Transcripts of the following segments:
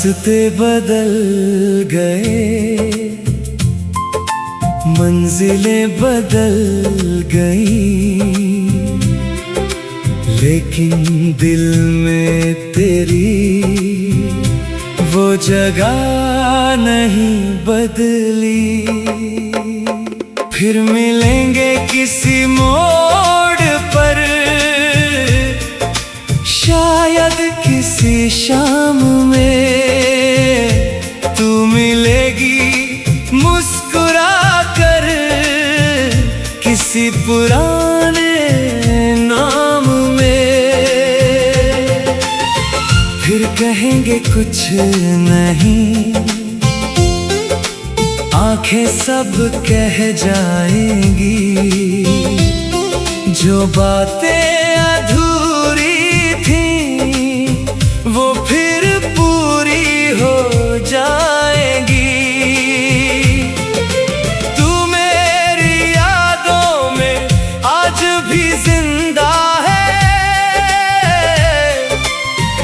रास्ते बदल गए, मंजिलें बदल गई, लेकिन दिल में तेरी वो जगह नहीं बदली। फिर मिलेंगे किसी मोड़ पर, शायद किसी शाम में तू मिलेगी मुस्कुरा कर किसी पुराने नाम में। फिर कहेंगे कुछ नहीं, आंखें सब कह जाएंगी, जो बातें अधूरी थी वो फिर पूरी हो जाएंगी। तू मेरी यादों में आज भी जिंदा है,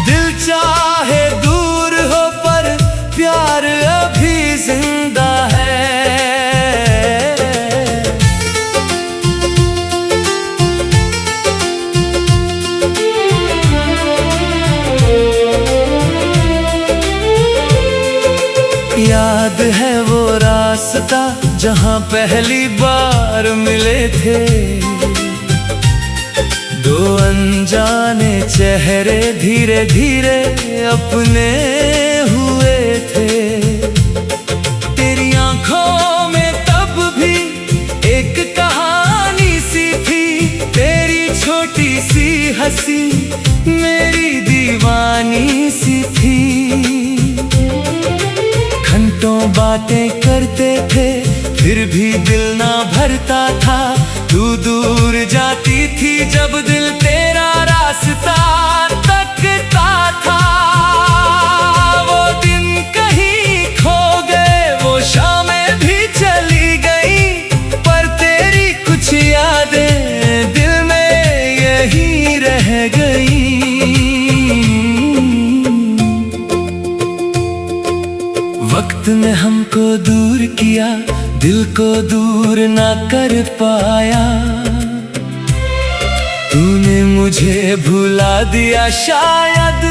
दिल चाहे दूर हो पर प्यार अभी जिंदा है। याद है वो रास्ता जहाँ पहली बार मिले थे, दो अनजाने चेहरे धीरे धीरे अपने हुए थे। तेरी आंखों में तब भी एक कहानी सी थी, तेरी छोटी सी हंसी मेरी दीवानी सी थी। घंटों बातें करते थे फिर भी दिल ना भरता था, तू दूर जाती थी जब दिल तेरा रास्ता तकता था। वो दिन कहीं खो गए, वो शामें भी चली गई, पर तेरी कुछ यादें दिल में यही रह गई। वक्त ने हमको दूर किया, दिल को दूर ना कर पाया, तूने मुझे भुला दिया शायद,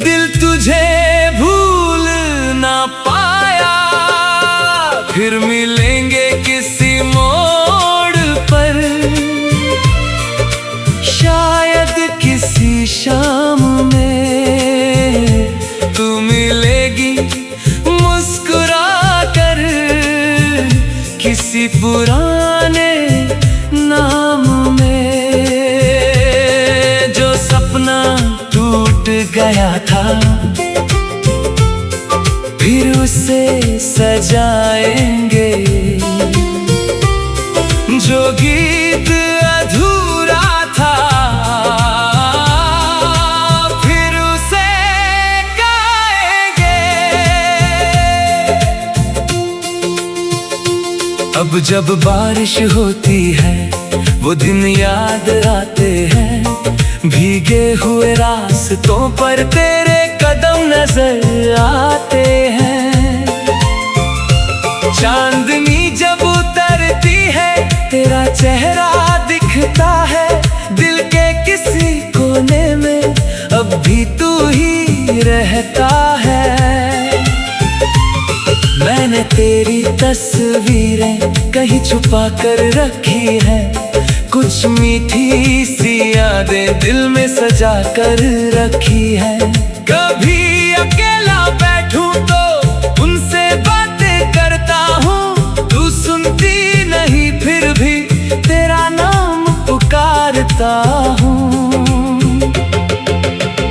दिल तुझे भूल ना पाया। फिर मिलेंगे किसी मोड़ पर, शायद किसी शाम में तू मिलेगी मुस्कुरा कर किसी पुराने नाम में। जो सपना टूट गया था फिर उसे सजाएंगे, जो गीत अधूरा था अब जब बारिश होती है वो दिन याद आते हैं, भीगे हुए रास्तों पर तेरे कदम नजर आते हैं। चांदनी जब उतरती है तेरा चेहरा दिखता है, दिल के किसी कोने में अब भी तू ही रहता है। मैंने तेरी तस्वीरें कहीं छुपा कर रखी है, कुछ मीठी सी यादें दिल में सजा कर रखी है। कभी अकेला बैठूं तो उनसे बातें करता हूँ, तू सुनती नहीं फिर भी तेरा नाम पुकारता हूँ।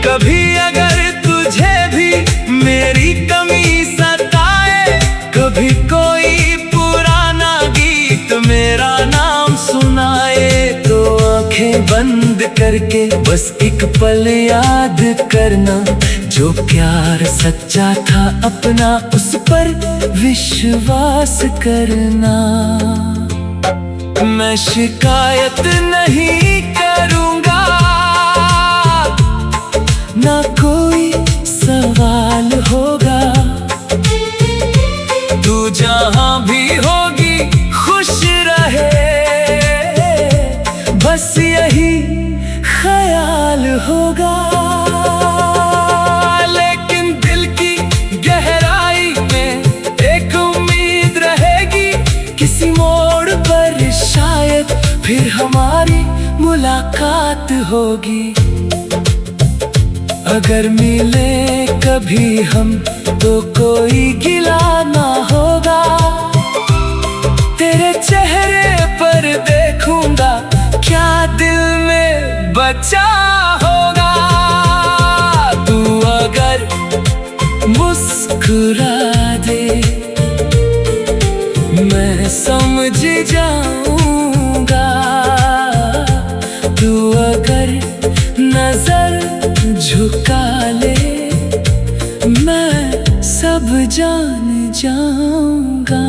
कभी अगर तुझे भी मेरी कमी सताए, कभी कोई पुराना गीत मेरा नाम सुनाए, तो आंखें बंद करके बस एक पल याद करना, जो प्यार सच्चा था अपना उस पर विश्वास करना। मैं शिकायत नहीं करूँगा, ना कोई तू जहां भी होगी खुश रहे, बस यही ख्याल होगा। लेकिन दिल की गहराई में एक उम्मीद रहेगी, किसी मोड़ पर शायद फिर हमारी मुलाकात होगी। अगर मिले कभी हम तो कोई गिला ना होगा, तेरे चेहरे पर देखूंगा क्या दिल में बचा होगा। तू अगर मुस्कुरा दे मैं समझ जाऊंगा, तू अगर नजर झुका ले मैं सब जान जाऊंगा।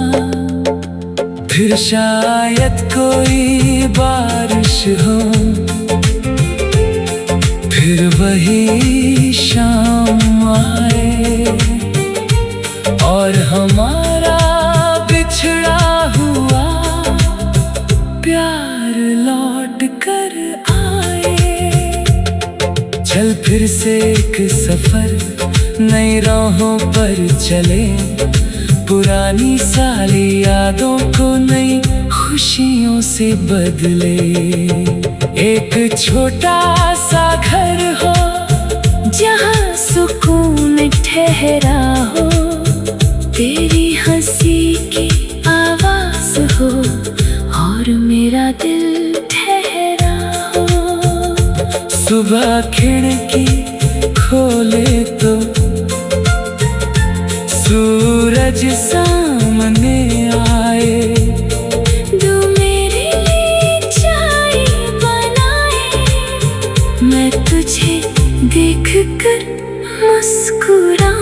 फिर शायद कोई बारिश हो, फिर वही शाम आए और हमारा बिछड़ा हुआ प्यार लौट कर आए। चल फिर से एक सफर नई राहों पर चले, पुरानी सारी यादों को नई खुशियों से बदले। एक छोटा सा घर हो जहाँ सुकून ठहरा हो, तेरी हंसी की आवाज हो और मेरा दिल ठहरा हो। सुबह खिड़की खोले तो सूरज सामने आए, तू मेरे लिए चाय बनाए, मैं तुझे देख कर मुस्कुराऊं।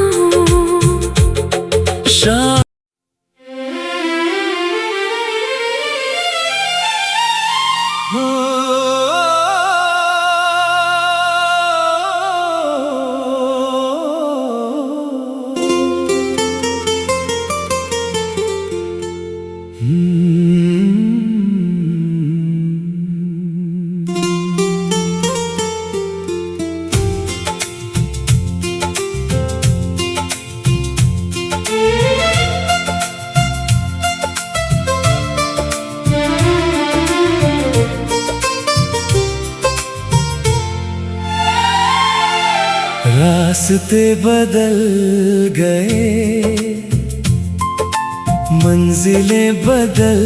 रास्ते बदल गए, मंजिलें बदल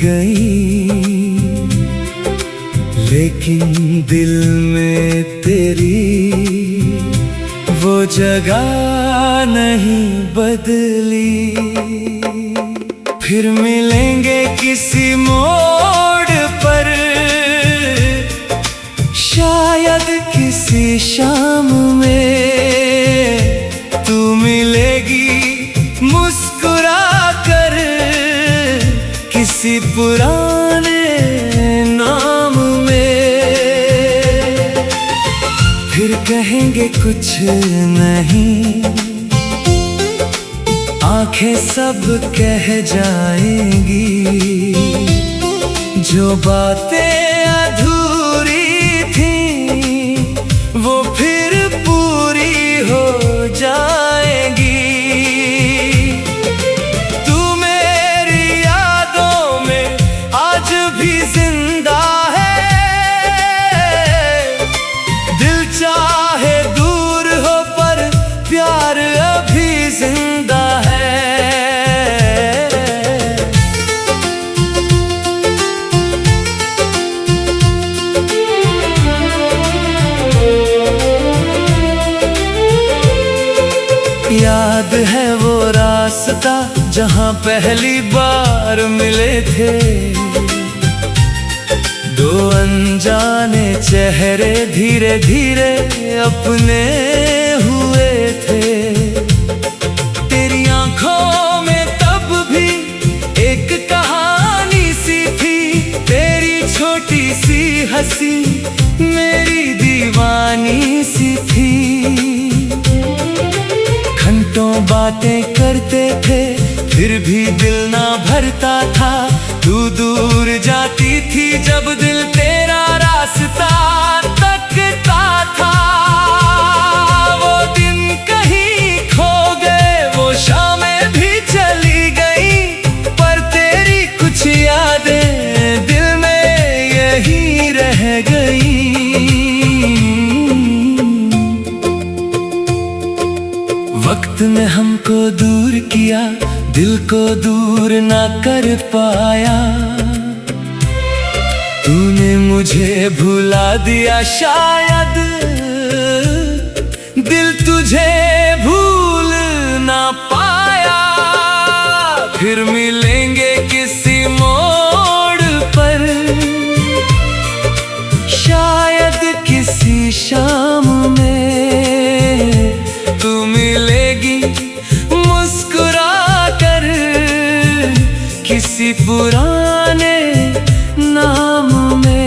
गई, लेकिन दिल में तेरी वो जगह नहीं बदली। फिर मिलेंगे किसी मोड़ पर, शायद किसी शाम में तू मिलेगी मुस्कुरा कर किसी पुराने नाम में। फिर कहेंगे कुछ नहीं, आंखें सब कह जाएंगी, जो बातें अधूरी वो फिर पूरी हो जाएगी। तू मेरी यादों में आज भी जिंदा है, दिल चाहे दूर हो पर प्यार अभी जिंदा है। याद है वो रास्ता जहाँ पहली बार मिले थे, दो अनजाने चेहरे धीरे धीरे अपने हुए थे। तेरी आंखों में तब भी एक कहानी सी थी, तेरी छोटी सी हंसी मेरी दीवानी सी थी। घंटों बातें करते थे फिर भी दिल ना भरता था। तू दूर जाती थी जब दिल तेरा रास्ता तकता था। वो दिन कहीं खो गए, वो शामें भी चली गई, पर तेरी कुछ यादें दिल में यही रह गई। वक्त ने हमको दूर किया, दिल को दूर ना कर पाया। तूने मुझे भुला दिया, शायद दिल तुझे भूल ना पाया। फिर मिलेंगे किसी मोड़ पर, शायद किसी शाम में तू मिलेगी मुस्कुरा कर किसी पुराने नाम में।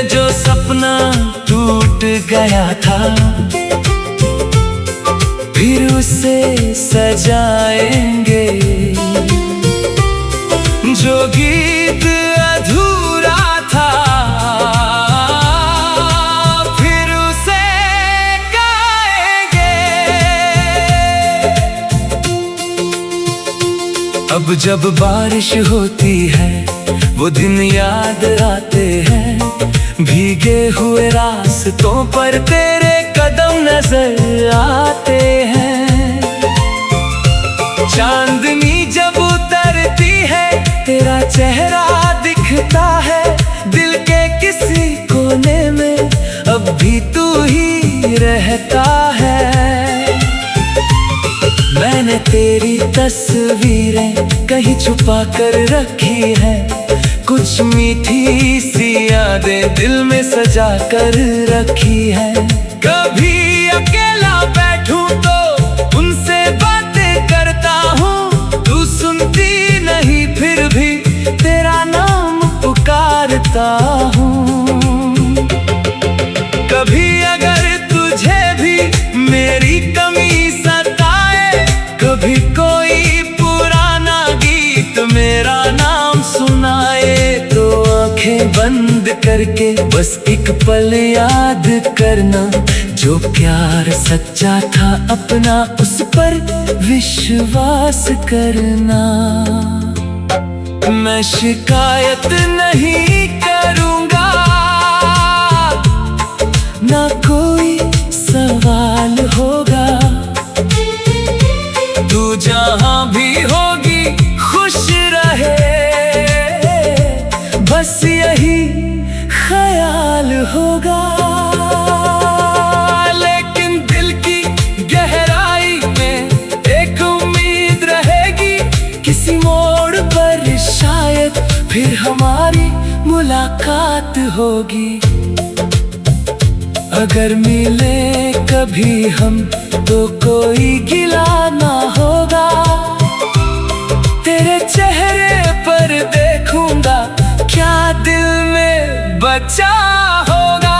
जो सपना टूट गया था फिर उसे सजाएंगे, जो गीत अधूरा था फिर उसे गाएंगे। अब जब बारिश होती है वो दिन याद आते हैं, भीगे हुए रास्तों पर तेरे कदम नजर आते हैं। चांदनी जब उतरती है तेरा चेहरा दिखता है, दिल के किसी कोने में अब भी तू ही रहता है। मैंने तेरी तस्वीरें कहीं छुपा कर रखी है, कुछ मीठी सी यादें दिल में सजा कर रखी है। कभी अकेला बैठूं तो उनसे बातें करता हूँ, तू सुनती नहीं फिर भी तेरा नाम पुकारता हूँ। कभी अगर तुझे भी मेरी कमी सताए, कभी कोई पुराना गीत मेरा नाम सुनाए, तो आंखें बंद करके बस एक पल याद करना, जो प्यार सच्चा था अपना उस पर विश्वास करना। मैं शिकायत नहीं करूँगा, ना कोई सवाल होगा, तू जहाँ भी होगी खुश रहे, बस यही ख्याल होगा। लेकिन दिल की गहराई में एक उम्मीद रहेगी, किसी मोड़ पर शायद फिर हमारी मुलाकात होगी। अगर मिले कभी हम तो कोई गिला ना होगा, तेरे चेहरे पर देखूंगा क्या दिल में बचा होगा।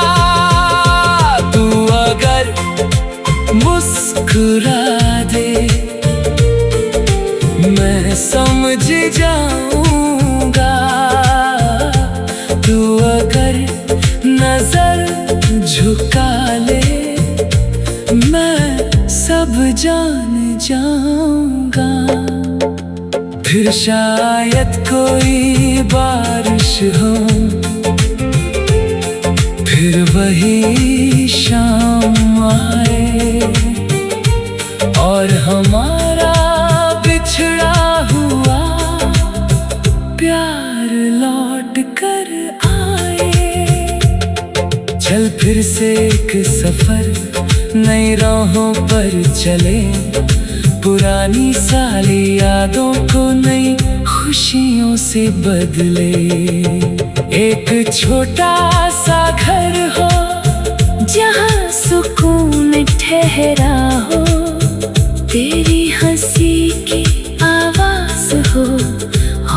तू अगर मुस्कुरा दे मैं समझ जाऊंगा, तू अगर नजर झुका ले मैं सब जान जाऊंगा। फिर शायद कोई बारिश हो, फिर वही शाम आए और हमारा बिछड़ा हुआ प्यार लौट कर आए। चल फिर से एक सफर नई राहों पर चले, पुरानी सारी यादों को नई खुशियों से बदले। एक छोटा सा घर हो जहाँ सुकून ठहरा हो, तेरी हंसी की आवाज हो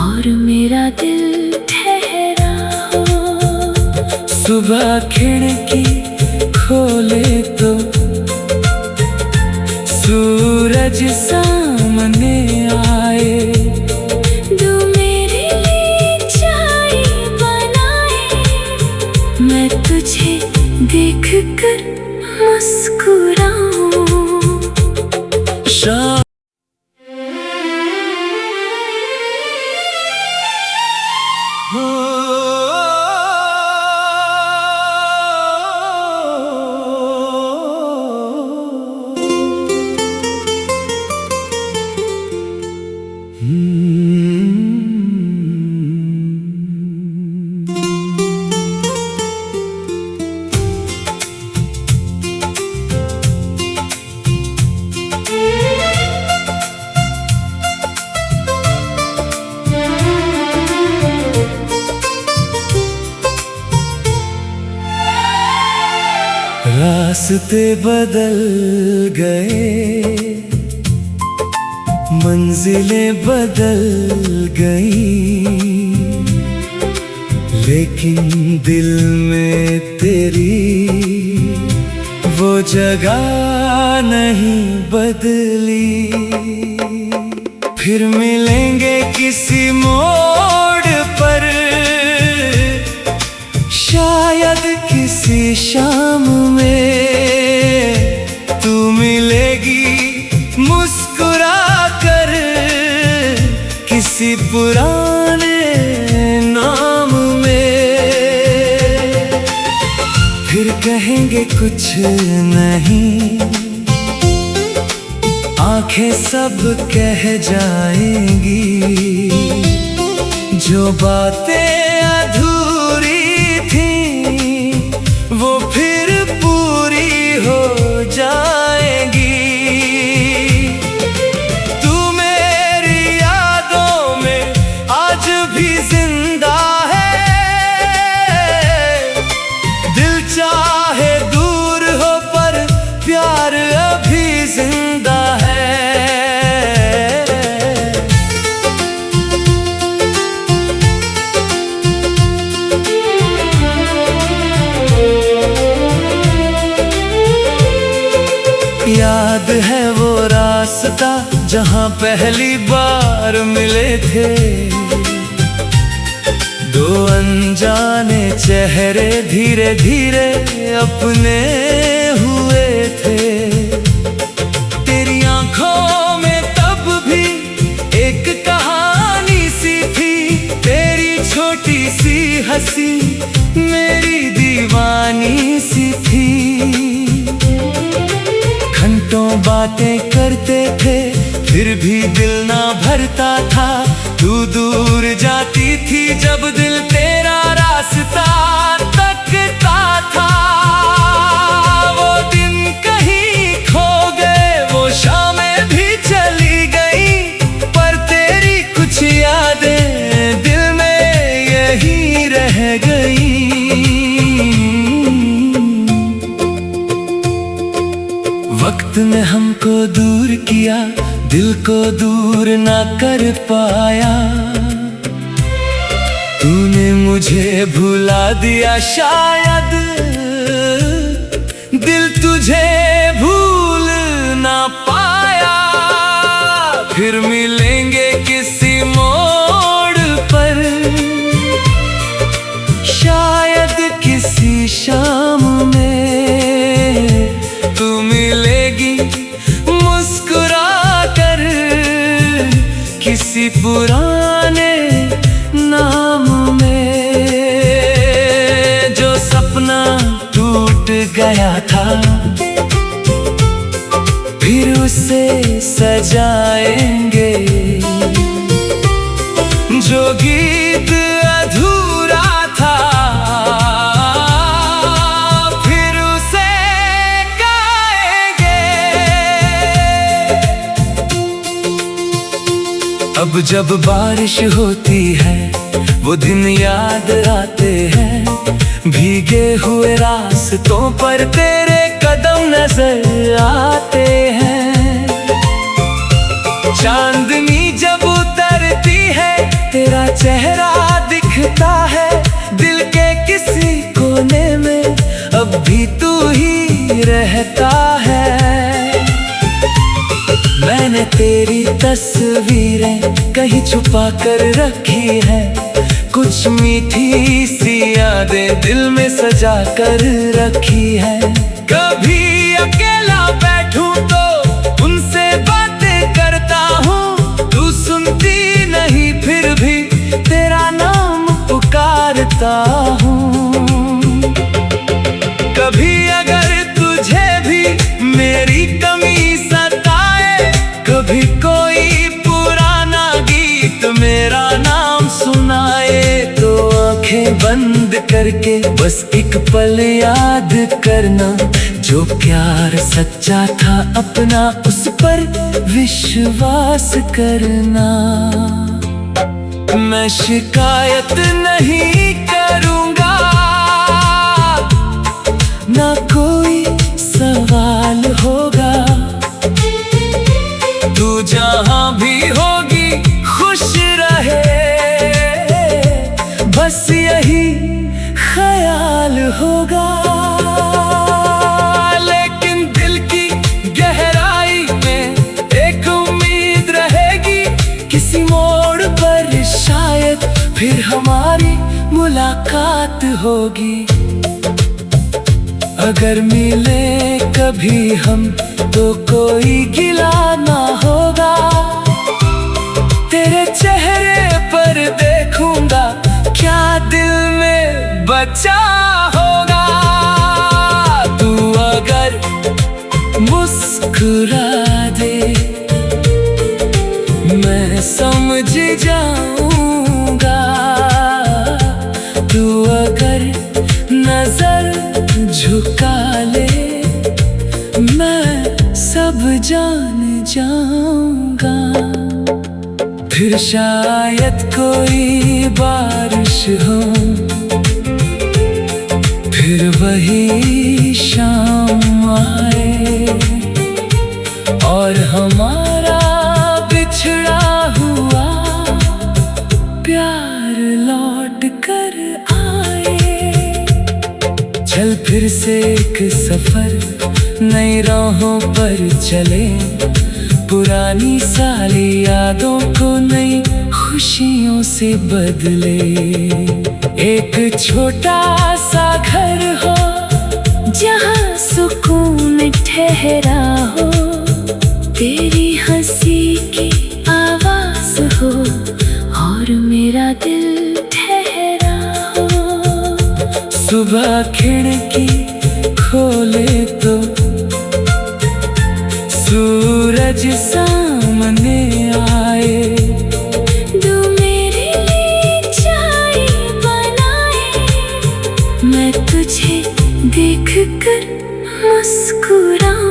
और मेरा दिल ठहरा हो। सुबह खिड़की खोले तो सूरज सामने रास्ते बदल गए, मंजिलें बदल गई, लेकिन दिल में तेरी वो जगह नहीं बदली। फिर मिलेंगे किसी मोड़ पर, शायद किसी शाम में तू मिलेगी मुस्कुरा कर किसी पुराने नाम में। फिर कहेंगे कुछ नहीं, आंखें सब कह जाएंगी, जो बातें अधूरी थी वो फिर पूरी हो जाएंगी। तू मेरी यादों में आज भी जिंदा है, दिल चाहे दूर हो पर प्यार अभी जिंदा है। याद है वो रास्ता जहाँ पहली बार मिले थे, दो अनजाने चेहरे धीरे धीरे अपने हुए थे। तेरी आंखों में तब भी एक कहानी सी थी, तेरी छोटी सी हंसी मेरी दीवानी सी थी। घंटों बातें करते थे फिर भी दिल ना भरता था, तू दूर जाती थी जब दिल तेरा रास्ता तकता था। वो दिन कहीं खो गए, वो शामें भी चली गई, पर तेरी कुछ यादें दिल में यही रह गई। वक्त ने हमको दूर किया, दिल को दूर ना कर पाया, तूने मुझे भुला दिया शायद दिल तुझे भूल ना पाया। फिर मिलेंगे किसी मोड़ पर, शायद किसी शाम में तू मिलेगी मुस्कुरा कर किसी पुराने नाम में। जो सपना टूट गया था फिर उसे सजाएंगे, जो गीत अधूरा था फिर उसे गाएंगे। अब जब बारिश होती है वो दिन याद आते हैं, भीगे हुए रास्तों पर तेरे कदम नजर आते हैं। चांदनी जब उतरती है तेरा चेहरा दिखता है, दिल के किसी कोने में अब भी तू ही रहता है। मैंने तेरी तस्वीरें कहीं छुपा कर रखी है, कुछ मीठी सी यादें दिल में सजा कर रखी है। कभी अकेला बैठूं तो उनसे बातें करता हूँ, तू सुनती नहीं फिर भी तेरा नाम पुकारता हूँ। कभी अगर तुझे भी मेरी कमी सताए, कभी कोई पुराना गीत मेरा नाम सुनाए, तो आंखें बंद करके बस एक पल याद करना, जो प्यार सच्चा था अपना उस पर विश्वास करना। मैं शिकायत नहीं करूँगा, ना कोई जहां भी होगी खुश रहे, बस यही ख्याल होगा। लेकिन दिल की गहराई में एक उम्मीद रहेगी, किसी मोड़ पर शायद फिर हमारी मुलाकात होगी। अगर मिले कभी हम तो कोई गिला ना होगा, तेरे चेहरे पर देखूंगा क्या दिल में बचा होगा। तू अगर मुस्कुरा दे मैं समझ जाऊंगा, तू अगर नजर झुका ले मैं सब जान जाऊंगा। फिर शायद कोई बारिश हो, फिर वही शाम आए और हमारा बिछड़ा हुआ प्यार लौट कर आए। चल फिर से एक सफर नई राहों पर चले, पुरानी सारी यादों को नई खुशियों से बदले। एक छोटा सा घर हो जहाँ सुकून ठहरा हो, तेरी हंसी की आवाज हो और मेरा दिल ठहरा हो। सुबह खिड़की खोले तो सूरज सामने आए, तू मेरे लिए चाय बनाए, मैं तुझे देख कर मुस्कुराऊं।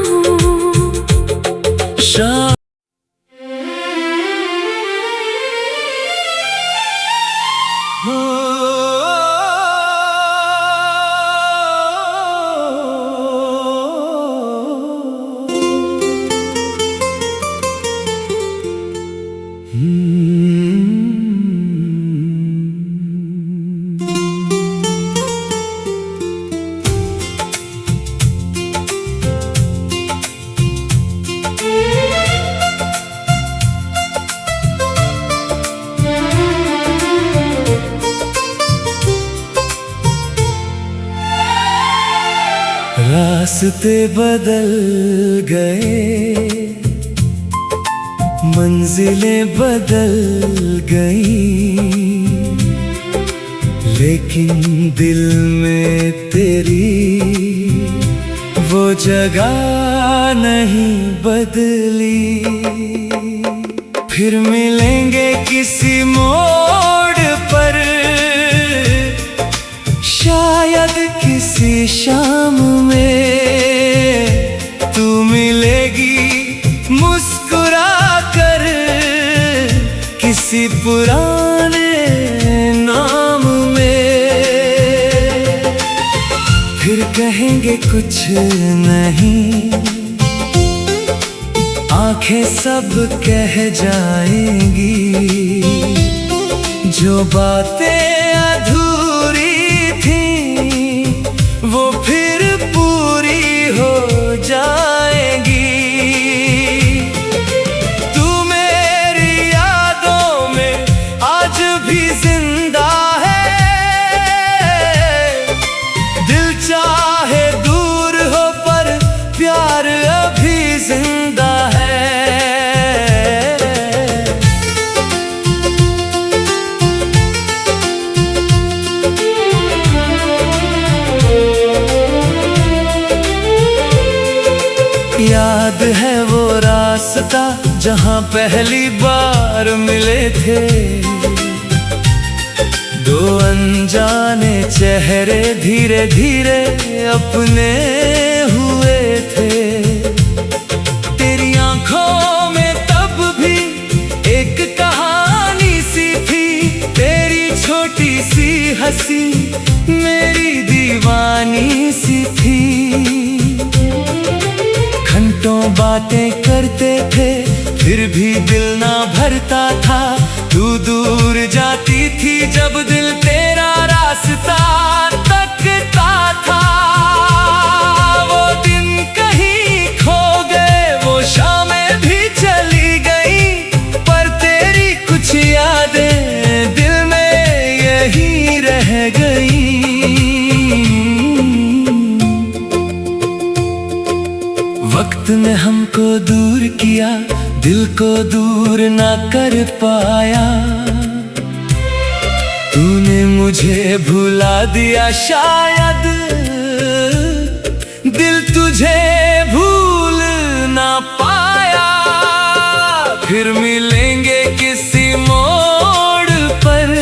रास्ते बदल गए, मंजिलें बदल गई, लेकिन दिल में तेरी वो जगह नहीं बदली। फिर मिलेंगे किसी मोड़ पर, शायद किसी शाम में तू मिलेगी मुस्कुरा कर किसी पुराने नाम में। फिर कहेंगे कुछ नहीं, आंखें सब कह जाएंगी, जो बातें अधूरी वो फिर पूरी हो जाएगी। तू मेरी यादों में आज भी जिंदा है, दिल चाहे दूर हो पर प्यार अभी जिंदा है। याद है वो रास्ता जहाँ पहली बार मिले थे, दो अनजाने चेहरे धीरे धीरे अपने हुए थे। तेरी आंखों में तब भी एक कहानी सी थी, तेरी छोटी सी हंसी मेरी दीवानी सी थी। घंटों बातें करते थे फिर भी दिल ना भरता था। तू दूर जाती थी जब दिल तेरा रास्ता तकता था। वो दिन कहीं खो गए, वो शामें भी चली गई, पर तेरी कुछ यादें दिल में यही रह गई। वक्त ने हमको दूर किया, दिल को दूर ना कर पाया। तूने मुझे भुला दिया, शायद दिल तुझे भूल ना पाया। फिर मिलेंगे किसी मोड़ पर,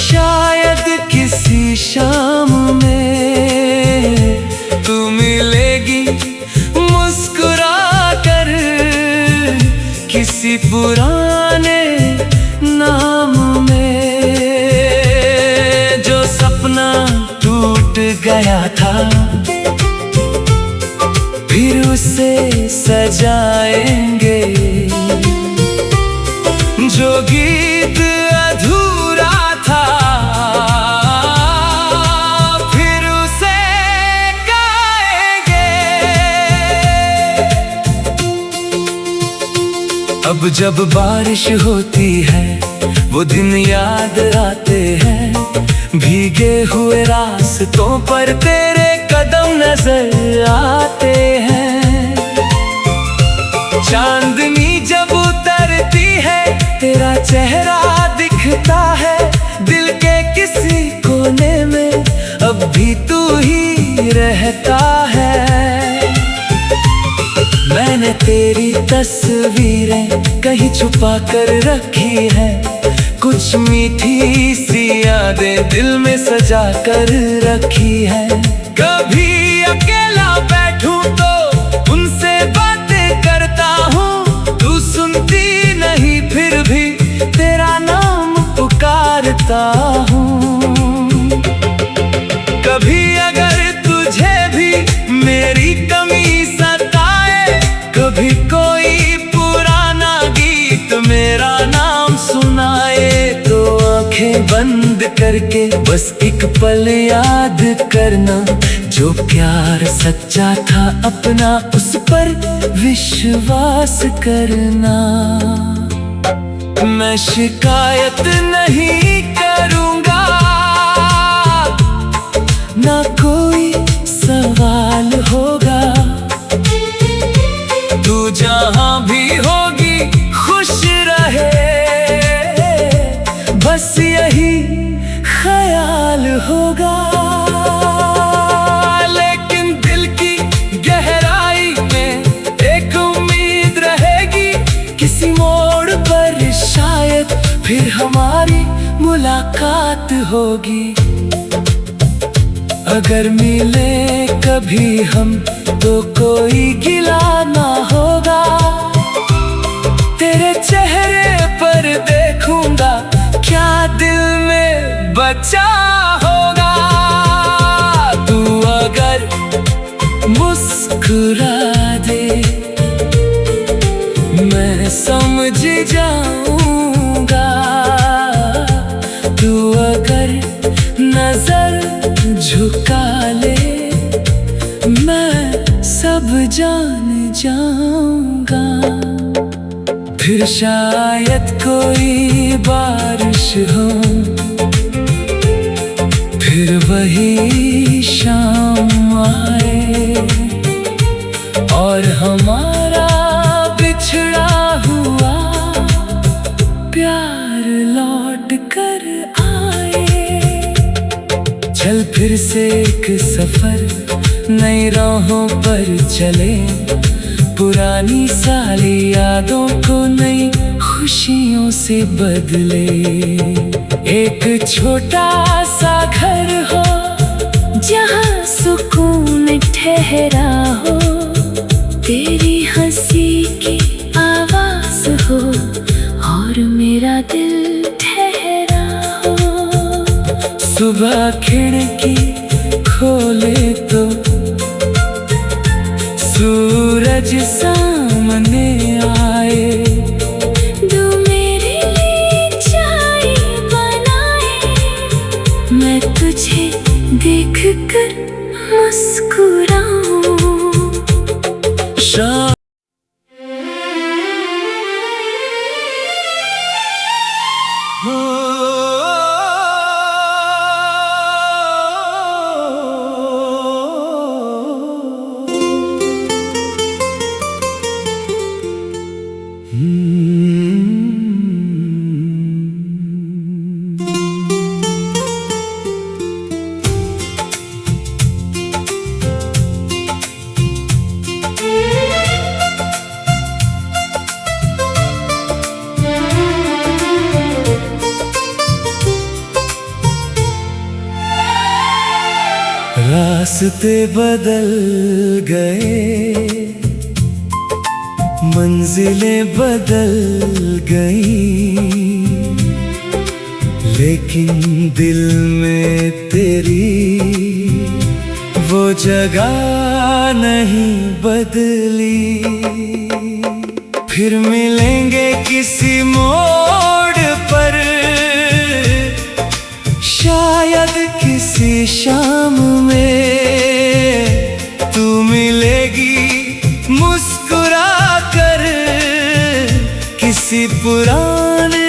शायद किसी शाम में तू मिलेगी मुस्कुरा कर किसी पुराने नाम में। जो सपना टूट गया था फिर उसे सजाएंगे, जो गीत अधूरा था फिर उसे गाएंगे। अब जब बारिश होती है वो दिन याद आते हैं, भीगे हुए रास्तों पर तेरे कदम नजर आते हैं। चांदनी जब उतरती है तेरा चेहरा दिखता है, दिल के किसी कोने में अब भी तू ही रहता है। मैंने तेरी तस्वीरें कहीं छुपा कर रखी है, कुछ मीठी सी यादें दिल में सजा कर रखी है। कभी अकेला बैठूं तो उनसे बातें करता हूँ, तू सुनती नहीं फिर भी तेरा नाम पुकारता हूँ। कभी अगर तुझे भी मेरी कमी सताए, कभी कोई पुराना गीत मेरा नाम सुनाए, तो आंखें बंद करके बस एक पल याद करना, जो प्यार सच्चा था अपना उस पर विश्वास करना। मैं शिकायत नहीं करूँगा, ना कोई सवाल होगा, तू जहाँ भी होगी खुश रहे, बस यही ख्याल होगा। लेकिन दिल की गहराई में एक उम्मीद रहेगी, किसी मोड़ पर शायद फिर हमारी मुलाकात होगी। अगर मिले कभी हम तो कोई गिला ना होगा, तेरे चेहरे पर देखूंगा क्या दिल में बचा होगा। तू अगर मुस्कुरा दे मैं समझ जाऊंगा, तू अगर नजर झुका ले मैं सब जान जाऊंगा। फिर शायद कोई बारिश हो, फिर वही शाम आए और हमारा बिछड़ा हुआ प्यार लौट कर आए। चल फिर से एक सफर नई राहों पर चले, पुरानी सारी यादों को नई खुशियों से बदले। एक छोटा सा घर हो जहाँ सुकून ठहरा हो, तेरी हंसी की आवाज हो और मेरा दिल ठहरा हो। सुबह खिड़की खोले तो सूरज सामने रास्ते बदल गए, मंजिलें बदल गई, लेकिन दिल में तेरी वो जगह नहीं बदली। फिर मिलेंगे किसी मोड़ पर, शायद किसी शाम में तू मिलेगी मुस्कुरा कर किसी पुराने